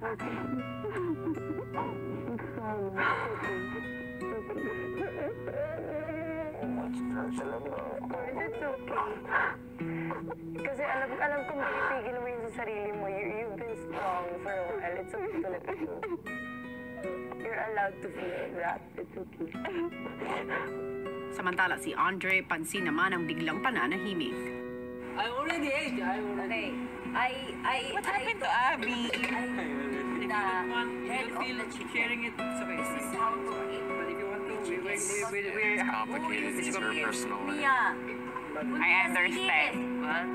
It's okay. Kasi alam kong pipigil mo yun sa sarili mo. You've been strong for a while. It's okay to let it go. You're allowed to feel that. It's okay. Samantala si Andre, pansin naman ang biglang pananahimik. I already ate. Okay. What happened to Abby? The head of the chicken. Sharing it. This is how to eat. But if you want to, It's complicated. It's her personal life. Mia. I understand. What?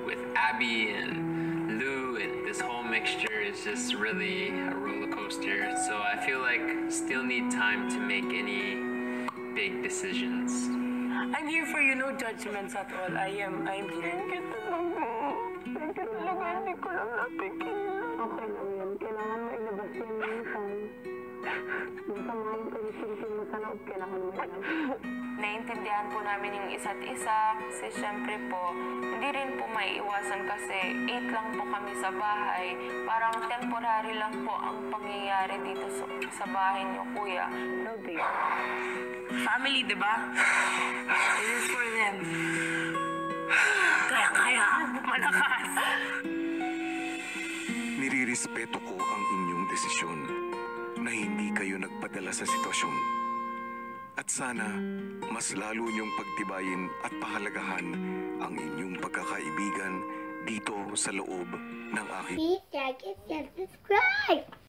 With Abby and Lou, and this whole mixture is just really a roller coaster. So I feel like still need time to make any big decisions. I'm here for you, no judgments at all. I'm here. Thank you talaga. Hindi ko lang napigilan. Okay lang yan. Kailangan mo ilabas yan minsan. Minsan mga yung pag-isilipin mo sa loob, kailangan mo yan. Naintindihan po namin yung isa't isa kasi syempre po, hindi rin po maiiwasan kasi 8 lang po kami sa bahay. Parang temporary lang po ang pangyayari dito sa bahay niyo, kuya. No big. Family, di ba? It is for them. Kaya. Malakas. Nirirespeto ko ang inyong desisyon na hindi kayo nagpadala sa sitwasyon. At sana, mas lalo niyong pagtibayin at pahalagahan ang inyong pagkakaibigan dito sa loob ng aking... Please like and subscribe!